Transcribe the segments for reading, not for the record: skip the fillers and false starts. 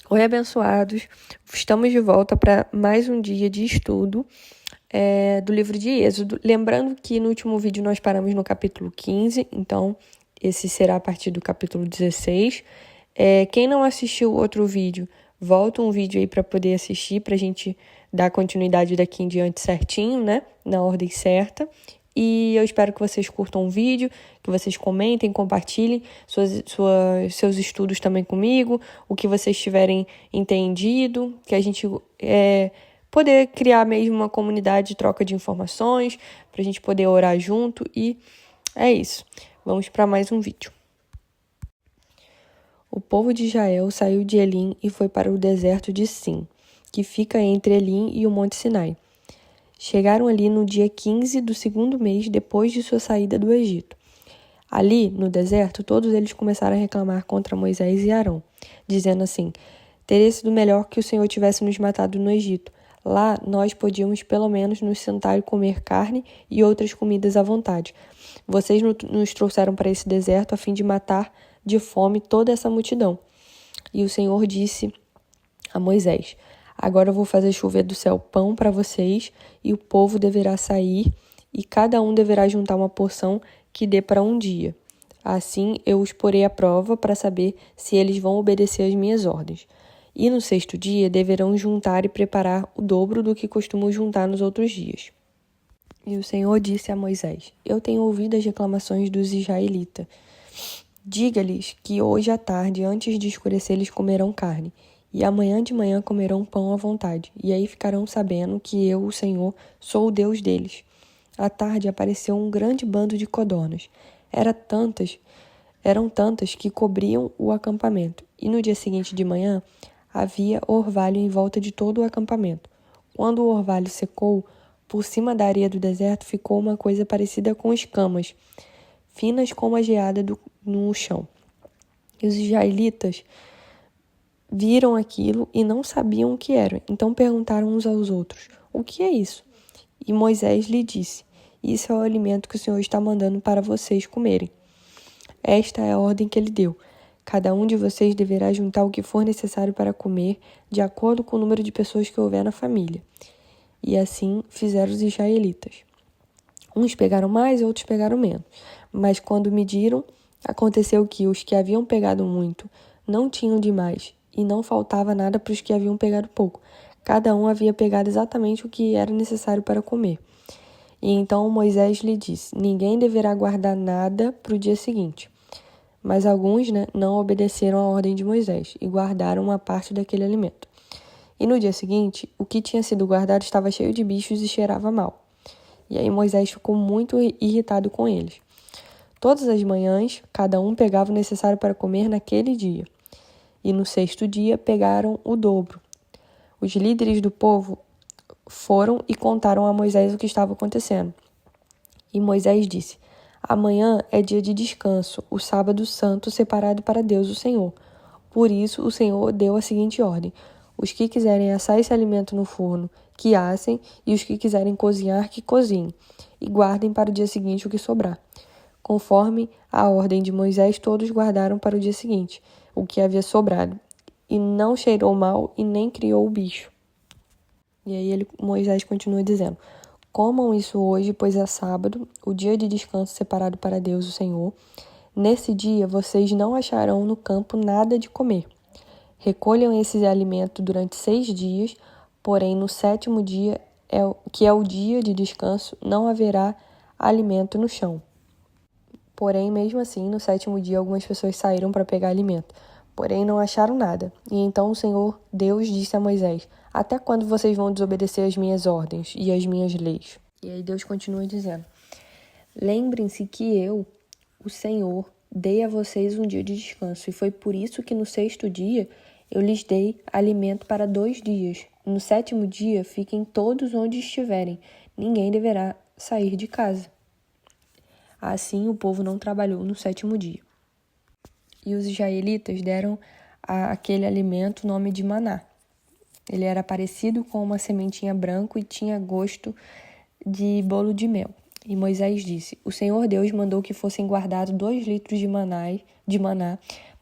Oi, abençoados! Estamos de volta para mais um dia de estudo do livro de Êxodo. Lembrando que no último vídeo nós paramos no capítulo 15, então esse será a partir do capítulo 16. Quem não assistiu o outro vídeo, volta um vídeo aí para poder assistir, para a gente dar continuidade daqui em diante certinho, né? Na ordem certa. E eu espero que vocês curtam o vídeo, que vocês comentem, compartilhem seus estudos também comigo, o que vocês tiverem entendido, que a gente poder criar mesmo uma comunidade de troca de informações, para a gente poder orar junto. E é isso. Vamos para mais um vídeo. O povo de Israel saiu de Elim e foi para o deserto de Sim, que fica entre Elim e o Monte Sinai. Chegaram ali no dia 15 do segundo mês depois de sua saída do Egito. Ali, no deserto, todos eles começaram a reclamar contra Moisés e Arão, dizendo assim: teria sido melhor que o Senhor tivesse nos matado no Egito. Lá, nós podíamos pelo menos nos sentar e comer carne e outras comidas à vontade. Vocês nos trouxeram para esse deserto a fim de matar de fome toda essa multidão. E o Senhor disse a Moisés: agora eu vou fazer chover do céu pão para vocês, e o povo deverá sair, e cada um deverá juntar uma porção que dê para um dia. Assim eu os porei à prova para saber se eles vão obedecer às minhas ordens. E no sexto dia deverão juntar e preparar o dobro do que costumam juntar nos outros dias. E o Senhor disse a Moisés: eu tenho ouvido as reclamações dos israelitas. Diga-lhes que hoje à tarde, antes de escurecer, eles comerão carne. E amanhã de manhã comerão pão à vontade, e aí ficarão sabendo que eu, o Senhor, sou o Deus deles. À tarde apareceu um grande bando de codornas. Eram tantas que cobriam o acampamento, e no dia seguinte de manhã havia orvalho em volta de todo o acampamento. Quando o orvalho secou, por cima da areia do deserto ficou uma coisa parecida com escamas, finas como a geada no chão. E os israelitas viram aquilo e não sabiam o que era. Então perguntaram uns aos outros: o que é isso? E Moisés lhe disse: isso é o alimento que o Senhor está mandando para vocês comerem. Esta é a ordem que ele deu: cada um de vocês deverá juntar o que for necessário para comer, de acordo com o número de pessoas que houver na família. E assim fizeram os israelitas. Uns pegaram mais e outros pegaram menos. Mas quando mediram, aconteceu que os que haviam pegado muito não tinham demais, e não faltava nada para os que haviam pegado pouco. Cada um havia pegado exatamente o que era necessário para comer. E então Moisés lhe disse: ninguém deverá guardar nada para o dia seguinte. Mas alguns não obedeceram à ordem de Moisés e guardaram uma parte daquele alimento. E no dia seguinte, o que tinha sido guardado estava cheio de bichos e cheirava mal. E aí Moisés ficou muito irritado com eles. Todas as manhãs, cada um pegava o necessário para comer naquele dia. E no sexto dia pegaram o dobro. Os líderes do povo foram e contaram a Moisés o que estava acontecendo. E Moisés disse: amanhã é dia de descanso, o sábado santo separado para Deus, o Senhor. Por isso o Senhor deu a seguinte ordem: os que quiserem assar esse alimento no forno, que assem, e os que quiserem cozinhar, que cozinhem, e guardem para o dia seguinte o que sobrar. Conforme a ordem de Moisés, todos guardaram para o dia seguinte o que havia sobrado, e não cheirou mal e nem criou o bicho. E aí Moisés continua dizendo: comam isso hoje, pois é sábado, o dia de descanso separado para Deus, o Senhor. Nesse dia vocês não acharão no campo nada de comer. Recolham esse alimento durante 6 dias, porém no sétimo dia, que é o dia de descanso, não haverá alimento no chão. Porém, mesmo assim, no sétimo dia, algumas pessoas saíram para pegar alimento, porém não acharam nada. E então o Senhor Deus disse a Moisés: até quando vocês vão desobedecer as minhas ordens e as minhas leis? E aí Deus continua dizendo: lembrem-se que eu, o Senhor, dei a vocês um dia de descanso, e foi por isso que no sexto dia eu lhes dei alimento para 2 dias. No sétimo dia, fiquem todos onde estiverem, ninguém deverá sair de casa. Assim o povo não trabalhou no sétimo dia. E os israelitas deram àquele alimento o nome de maná. Ele era parecido com uma sementinha branca e tinha gosto de bolo de mel. E Moisés disse: o Senhor Deus mandou que fossem guardados 2 litros de maná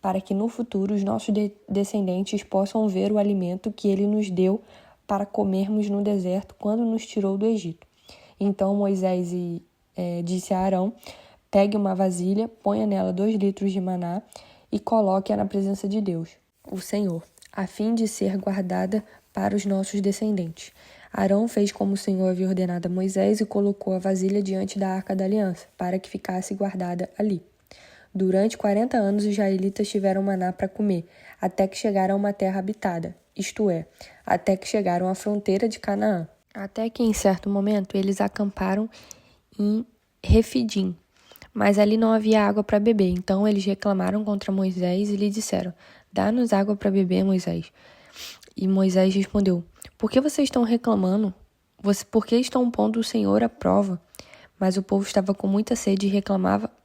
para que no futuro os nossos descendentes possam ver o alimento que ele nos deu para comermos no deserto quando nos tirou do Egito. Então Moisés disse a Arão: pegue uma vasilha, ponha nela 2 litros de maná e coloque-a na presença de Deus, o Senhor, a fim de ser guardada para os nossos descendentes. Arão fez como o Senhor havia ordenado a Moisés e colocou a vasilha diante da Arca da Aliança, para que ficasse guardada ali. Durante 40 anos os israelitas tiveram maná para comer, até que chegaram a uma terra habitada, isto é, até que chegaram à fronteira de Canaã. Até que em certo momento eles acamparam em Refidim, mas ali não havia água para beber. Então eles reclamaram contra Moisés e lhe disseram: dá-nos água para beber, Moisés. E Moisés respondeu: por que vocês estão reclamando? Por que estão pondo o Senhor à prova? Mas o povo estava com muita sede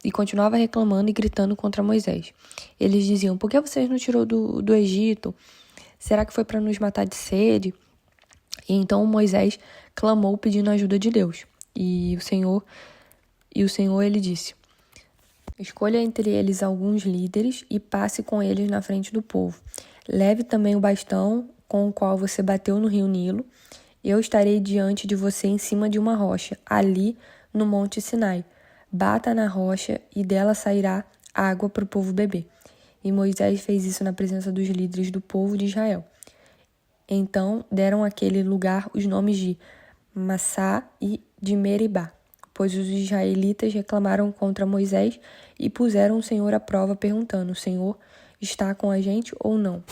e continuava reclamando e gritando contra Moisés. Eles diziam: por que vocês não tirou do Egito? Será que foi para nos matar de sede? E então Moisés clamou pedindo ajuda de Deus. E o Senhor ele disse: escolha entre eles alguns líderes e passe com eles na frente do povo. Leve também o bastão com o qual você bateu no rio Nilo. Eu estarei diante de você em cima de uma rocha, ali no Monte Sinai. Bata na rocha e dela sairá água para o povo beber. E Moisés fez isso na presença dos líderes do povo de Israel. Então deram àquele lugar os nomes de Massá e de Meribá, pois os israelitas reclamaram contra Moisés e puseram o Senhor à prova, perguntando: o Senhor está com a gente ou não?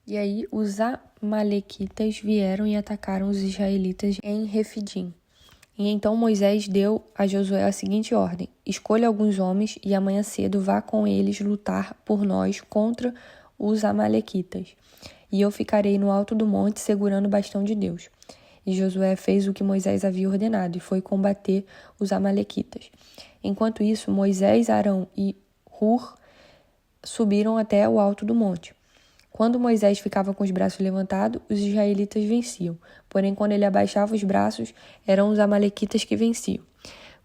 E aí os amalequitas vieram e atacaram os israelitas em Refidim. E então Moisés deu a Josué a seguinte ordem: escolha alguns homens e amanhã cedo vá com eles lutar por nós contra os amalequitas. E eu ficarei no alto do monte segurando o bastão de Deus. E Josué fez o que Moisés havia ordenado e foi combater os amalequitas. Enquanto isso, Moisés, Arão e Hur subiram até o alto do monte. Quando Moisés ficava com os braços levantados, os israelitas venciam. Porém, quando ele abaixava os braços, eram os amalequitas que venciam.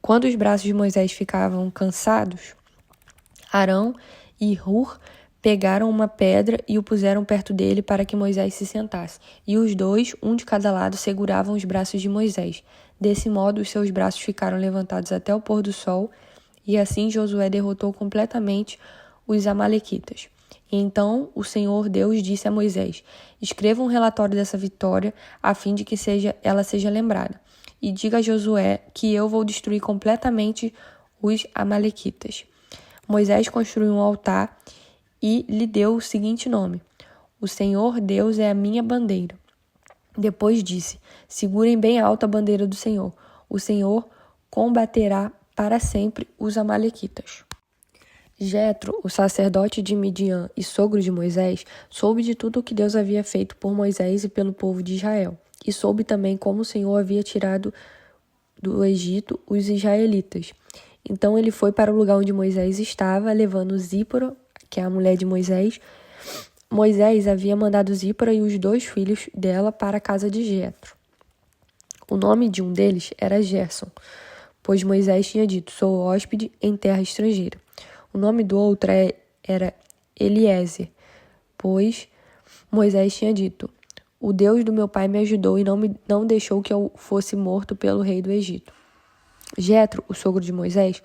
Quando os braços de Moisés ficavam cansados, Arão e Hur pegaram uma pedra e o puseram perto dele para que Moisés se sentasse. E os dois, um de cada lado, seguravam os braços de Moisés. Desse modo, os seus braços ficaram levantados até o pôr do sol, e assim Josué derrotou completamente os amalequitas. E então o Senhor Deus disse a Moisés: escreva um relatório dessa vitória, a fim de que ela seja lembrada. E diga a Josué que eu vou destruir completamente os amalequitas. Moisés construiu um altar e lhe deu o seguinte nome: o Senhor Deus é a minha bandeira. Depois disse: segurem bem alto a bandeira do Senhor. O Senhor combaterá para sempre os amalequitas. Jetro, o sacerdote de Midian e sogro de Moisés, soube de tudo o que Deus havia feito por Moisés e pelo povo de Israel. E soube também como o Senhor havia tirado do Egito os israelitas. Então ele foi para o lugar onde Moisés estava, levando Zípora, que é a mulher de Moisés. Moisés havia mandado Zípora e os 2 filhos dela para a casa de Jetro. O nome de um deles era Gerson, pois Moisés tinha dito: sou hóspede em terra estrangeira. O nome do outro era Eliezer, pois Moisés tinha dito: o Deus do meu pai me ajudou e não deixou que eu fosse morto pelo rei do Egito. Jetro, o sogro de Moisés,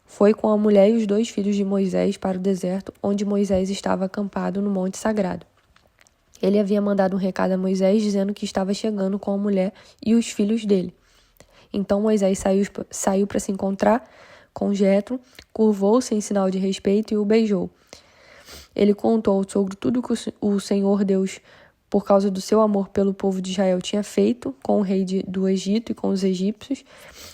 foi com a mulher e os 2 filhos de Moisés para o deserto, onde Moisés estava acampado no monte sagrado. Ele havia mandado um recado a Moisés dizendo que estava chegando com a mulher e os filhos dele. Então Moisés saiu para se encontrar com Jetro, curvou-se em sinal de respeito e o beijou. Ele contou ao sogro tudo que o Senhor Deus, por causa do seu amor pelo povo de Israel, tinha feito com o rei do Egito e com os egípcios.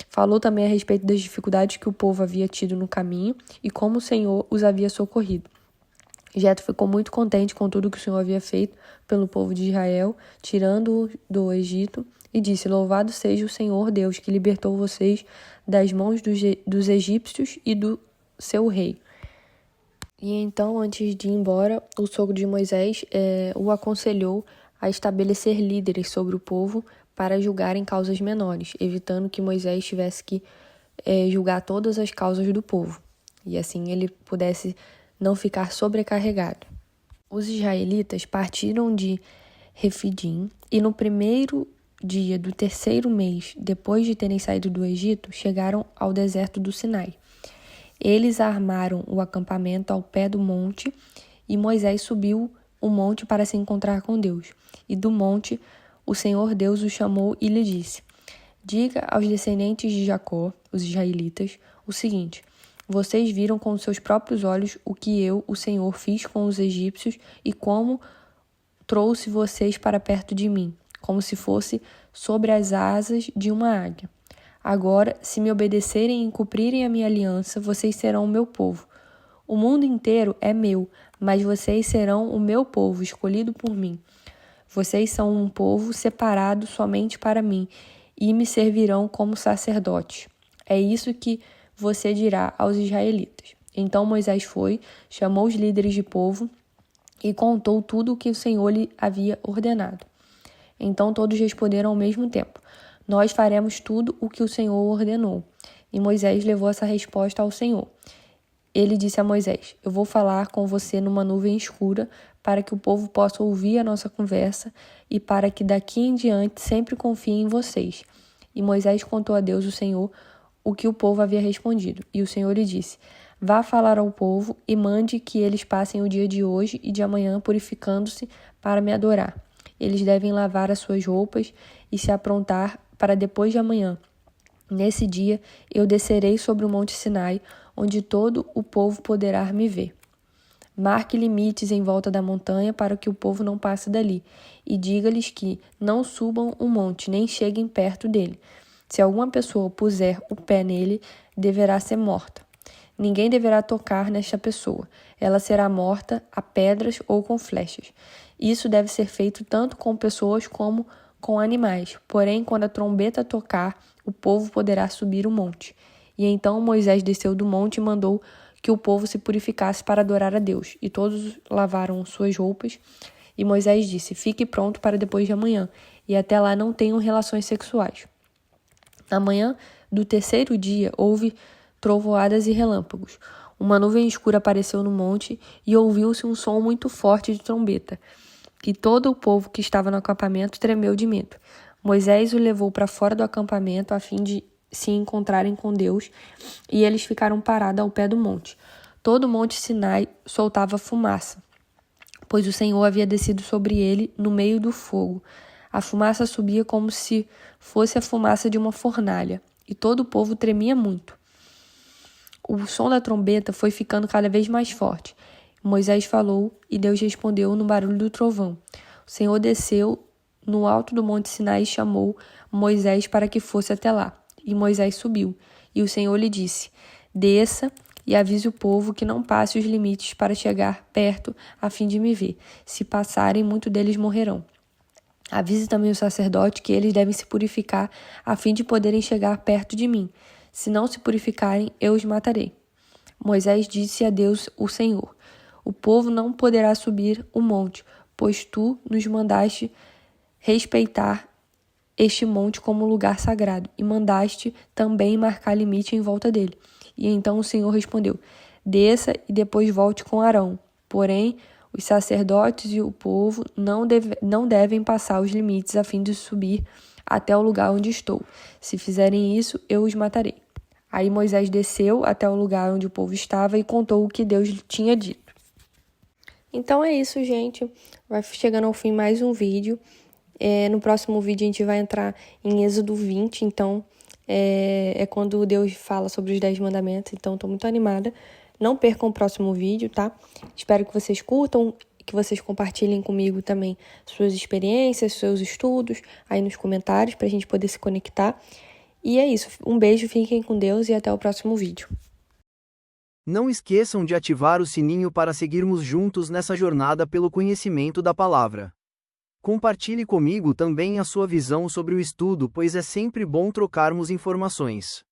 Falou também a respeito das dificuldades que o povo havia tido no caminho e como o Senhor os havia socorrido. Jetro ficou muito contente com tudo que o Senhor havia feito pelo povo de Israel, tirando-o do Egito, e disse: louvado seja o Senhor Deus, que libertou vocês das mãos dos egípcios e do seu rei. E então, antes de ir embora, o sogro de Moisés o aconselhou a estabelecer líderes sobre o povo para julgarem causas menores, evitando que Moisés tivesse que julgar todas as causas do povo. E assim ele pudesse não ficar sobrecarregado. Os israelitas partiram de Refidim e no primeiro dia do terceiro mês, depois de terem saído do Egito, chegaram ao deserto do Sinai. Eles armaram o acampamento ao pé do monte e Moisés subiu o monte para se encontrar com Deus. E do monte o Senhor Deus o chamou e lhe disse: diga aos descendentes de Jacó, os israelitas, o seguinte: vocês viram com os seus próprios olhos o que eu, o Senhor, fiz com os egípcios e como trouxe vocês para perto de mim, como se fosse sobre as asas de uma águia. Agora, se me obedecerem e cumprirem a minha aliança, vocês serão o meu povo. O mundo inteiro é meu, mas vocês serão o meu povo, escolhido por mim. Vocês são um povo separado somente para mim e me servirão como sacerdotes. É isso que você dirá aos israelitas. Então Moisés foi, chamou os líderes de povo e contou tudo o que o Senhor lhe havia ordenado. Então todos responderam ao mesmo tempo: nós faremos tudo o que o Senhor ordenou. E Moisés levou essa resposta ao Senhor. Ele disse a Moisés: eu vou falar com você numa nuvem escura para que o povo possa ouvir a nossa conversa e para que daqui em diante sempre confie em vocês. E Moisés contou a Deus, o Senhor, o que o povo havia respondido. E o Senhor lhe disse: vá falar ao povo e mande que eles passem o dia de hoje e de amanhã purificando-se para me adorar. Eles devem lavar as suas roupas e se aprontar para depois de amanhã. Nesse dia eu descerei sobre o monte Sinai, onde todo o povo poderá me ver. Marque limites em volta da montanha para que o povo não passe dali, e diga-lhes que não subam o monte, nem cheguem perto dele. Se alguma pessoa puser o pé nele, deverá ser morta. Ninguém deverá tocar nesta pessoa. Ela será morta a pedras ou com flechas. Isso deve ser feito tanto com pessoas como com animais. Porém, quando a trombeta tocar, o povo poderá subir o monte. E então Moisés desceu do monte e mandou que o povo se purificasse para adorar a Deus. E todos lavaram suas roupas. E Moisés disse: fique pronto para depois de amanhã, e até lá não tenham relações sexuais. Na manhã do terceiro dia houve trovoadas e relâmpagos. Uma nuvem escura apareceu no monte e ouviu-se um som muito forte de trombeta. E todo o povo que estava no acampamento tremeu de medo. Moisés o levou para fora do acampamento a fim de se encontrarem com Deus, e eles ficaram parados ao pé do monte. Todo o monte Sinai soltava fumaça, pois o Senhor havia descido sobre ele no meio do fogo. A fumaça subia como se fosse a fumaça de uma fornalha, e todo o povo tremia muito. O som da trombeta foi ficando cada vez mais forte. Moisés falou e Deus respondeu no barulho do trovão. O Senhor desceu no alto do monte Sinai e chamou Moisés para que fosse até lá. E Moisés subiu. E o Senhor lhe disse: desça e avise o povo que não passe os limites para chegar perto a fim de me ver. Se passarem, muitos deles morrerão. Avise também o sacerdote que eles devem se purificar a fim de poderem chegar perto de mim. Se não se purificarem, eu os matarei. Moisés disse a Deus, o Senhor: o povo não poderá subir o monte, pois tu nos mandaste respeitar este monte como lugar sagrado, e mandaste também marcar limite em volta dele. E então o Senhor respondeu: desça e depois volte com Arão. Porém, os sacerdotes e o povo não devem passar os limites a fim de subir até o lugar onde estou. Se fizerem isso, eu os matarei. Aí Moisés desceu até o lugar onde o povo estava e contou o que Deus lhe tinha dito. Então é isso, gente. Vai chegando ao fim mais um vídeo. No próximo vídeo a gente vai entrar em Êxodo 20, então é quando Deus fala sobre os 10 mandamentos, então estou muito animada. Não percam o próximo vídeo, tá? Espero que vocês curtam, que vocês compartilhem comigo também suas experiências, seus estudos aí nos comentários para a gente poder se conectar. E é isso, um beijo, fiquem com Deus e até o próximo vídeo. Não esqueçam de ativar o sininho para seguirmos juntos nessa jornada pelo conhecimento da palavra. Compartilhe comigo também a sua visão sobre o estudo, pois é sempre bom trocarmos informações.